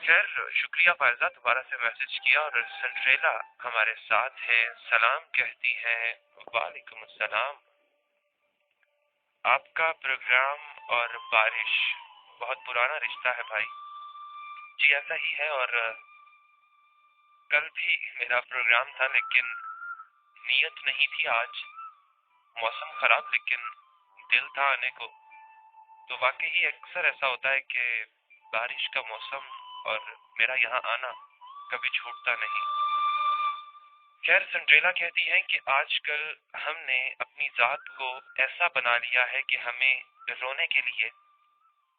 خیر شکریہ فائزہ، دوبارہ سے میسج کیا اور سنڈریلا ہمارے ساتھ ہیں، سلام کہتی ہیں۔ وعلیکم السلام۔ آپ کا پروگرام اور بارش بہت پرانا رشتہ ہے بھائی جی، ایسا ہی ہے، اور کل بھی میرا پروگرام تھا لیکن نیت نہیں تھی آج، موسم خراب لیکن دل تھا آنے کو۔ تو واقعی اکثر ایسا ہوتا ہے کہ بارش کا موسم اور میرا یہاں آنا کبھی چھوٹتا نہیں۔ خیر سنڈریلا کہتی ہیں کہ آج کل ہم نے اپنی ذات کو ایسا بنا لیا ہے کہ ہمیں رونے کے لیے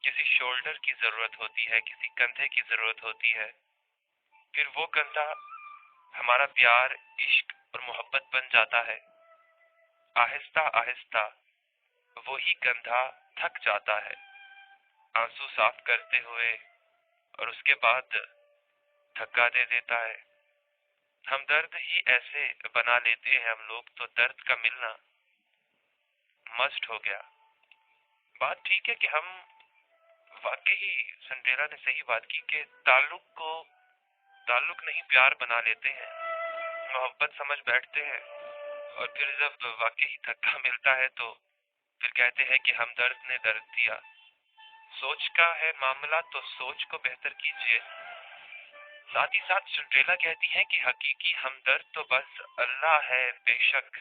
کسی شولڈر کی ضرورت ہوتی ہے، کسی کندھے کی ضرورت ہوتی ہے، پھر وہ کندھا ہمارا پیار، عشق اور محبت بن جاتا ہے۔ آہستہ آہستہ وہی کندھا تھک جاتا ہے آنسو صاف کرتے ہوئے، اور اس کے بعد دھکا دے دیتا ہے۔ ہم درد ہی ایسے بنا لیتے ہیں ہم لوگ، تو درد کا ملنا مسٹ ہو گیا۔ بات ٹھیک ہے کہ ہم واقعی، سنڈریلا نے صحیح بات کی کہ تعلق نہیں پیار بنا لیتے ہیں، محبت سمجھ بیٹھتے ہیں، اور پھر جب واقعی دھکا ملتا ہے تو پھر کہتے ہیں کہ ہم درد نے درد دیا۔ سوچ کا ہے معاملہ تو سوچ کو بہتر کیجیے۔ ساتھ ہی ساتھ سنڈریلا کہتی ہیں کہ حقیقی ہمدرد تو بس اللہ ہے، بے شک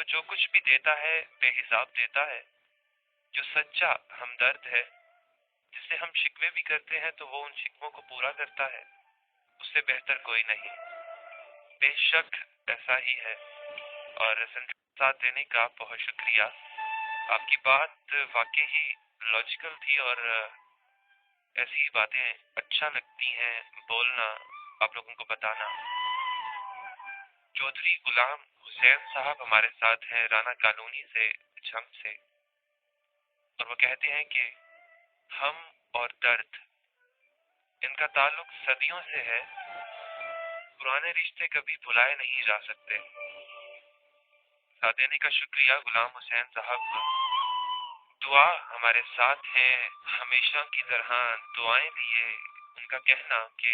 جو کچھ بھی دیتا ہے بے حساب دیتا ہے۔ جو سچا ہمدرد ہے، جس سے ہم شکوے بھی کرتے ہیں تو وہ ان شکووں کو پورا کرتا ہے، اس سے بہتر کوئی نہیں۔ بے شک ایسا ہی ہے، اور ساتھ دینے کا بہت شکریہ۔ آپ کی بات واقعی لاجیکل تھی، اور ایسی باتیں اچھا لگتی ہیں بولنا، آپ لوگوں کو بتانا۔ چودھری غلام حسین صاحب ہمارے ساتھ ہیں رانا کالونی سے، جھنگ سے، اور وہ کہتے ہیں کہ ہم اور درد، ان کا تعلق صدیوں سے ہے، پرانے رشتے کبھی بھلائے نہیں جا سکتے۔ ساتھ دینے کا شکریہ غلام حسین صاحب۔ دعا ہمارے ساتھ ہے ہمیشہ کی طرح، دعائیں لیے ان کا کہنا کہ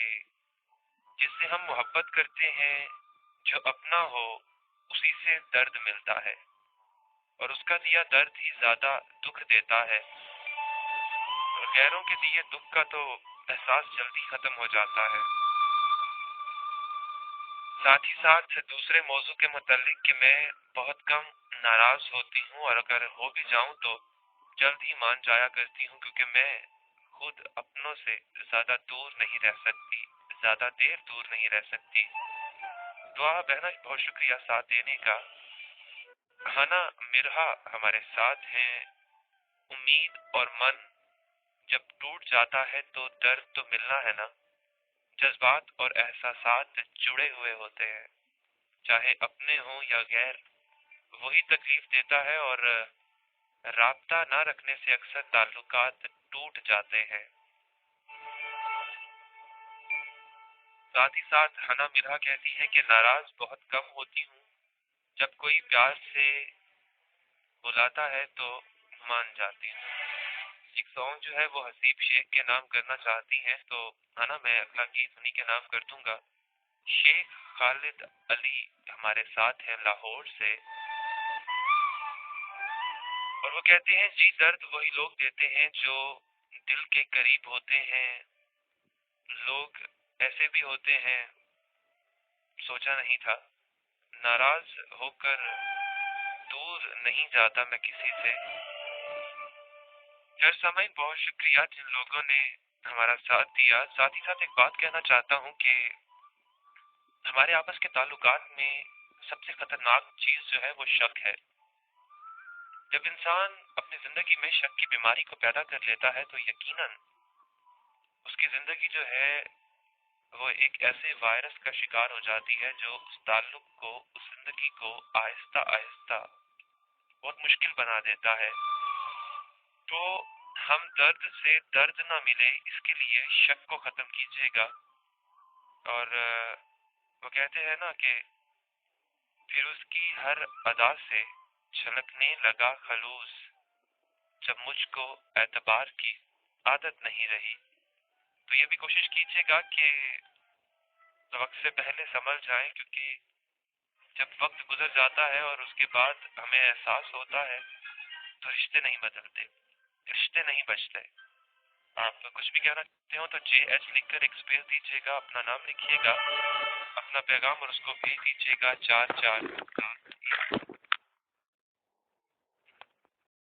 جس سے ہم محبت کرتے ہیں، جو اپنا ہو اسی سے درد ملتا ہے، اور اس کا دیا درد ہی زیادہ دکھ دیتا ہے، اور غیروں کے دیے دکھ کا تو احساس جلدی ختم ہو جاتا ہے۔ ساتھ ہی ساتھ دوسرے موضوع کے متعلق کہ میں بہت کم ناراض ہوتی ہوں، اور اگر ہو بھی جاؤں تو جلد ہی مان جایا کرتی ہوں، کیونکہ میں خود اپنوں سے زیادہ دور نہیں رہ سکتی، زیادہ دیر دور نہیں رہ سکتی۔ دعا بہنا بہت شکریہ ساتھ دینے کا۔ ہانا مرہا ہمارے ساتھ ہیں۔ امید اور من جب ٹوٹ جاتا ہے تو درد تو ملنا ہے نا۔ جذبات اور احساسات جڑے ہوئے ہوتے ہیں، چاہے اپنے ہوں یا غیر، وہی تکلیف دیتا ہے، اور رابطہ نہ رکھنے سے اکثر تعلقات ٹوٹ جاتے ہیں۔ ساتھ ہی ساتھ ہنا مرہا کہتی ہے کہ ناراض بہت کم ہوتی ہوں، جب کوئی پیار سے بلاتا ہے تو مان جاتی ہوں۔ ایک سانگ جو ہے وہ حسیب شیخ کے نام کرنا چاہتی ہیں، تو ہنا میں اگلا گیت انہی کے نام کر دوں گا۔ شیخ خالد علی ہمارے ساتھ ہیں لاہور سے، اور وہ کہتے ہیں جی درد وہی لوگ دیتے ہیں جو دل کے قریب ہوتے ہیں۔ لوگ ایسے بھی ہوتے ہیں، سوچا نہیں تھا، ناراض ہو کر دور نہیں جاتا میں کسی سے۔ خیر سامعین بہت شکریہ جن لوگوں نے ہمارا ساتھ دیا۔ ساتھ ہی ساتھ ایک بات کہنا چاہتا ہوں کہ ہمارے آپس کے تعلقات میں سب سے خطرناک چیز جو ہے وہ شک ہے۔ جب انسان اپنی زندگی میں شک کی بیماری کو پیدا کر لیتا ہے تو یقیناً اس کی زندگی جو ہے وہ ایک ایسے وائرس کا شکار ہو جاتی ہے جو اس تعلق کو، اس زندگی کو آہستہ آہستہ بہت مشکل بنا دیتا ہے۔ تو ہم درد سے درد نہ ملے اس کے لیے شک کو ختم کیجیے گا، اور وہ کہتے ہیں نا کہ پھر اس کی ہر ادا سے چھلکنے لگا خلوص، جب مجھ کو اعتبار کی عادت نہیں رہی۔ تو یہ بھی کوشش کیجیے گا کہ وقت سے پہلے سنبھل جائیں، کیونکہ جب وقت گزر جاتا ہے اور اس کے بعد ہمیں احساس ہوتا ہے تو رشتے نہیں بدلتے، رشتے نہیں بچتے۔ آپ کچھ بھی کہنا چاہتے ہو تو JH لکھ کر ایک اسپیس دیجیے گا، اپنا نام لکھیے گا، اپنا پیغام اور اس کو بھیج دیجیے گا 4471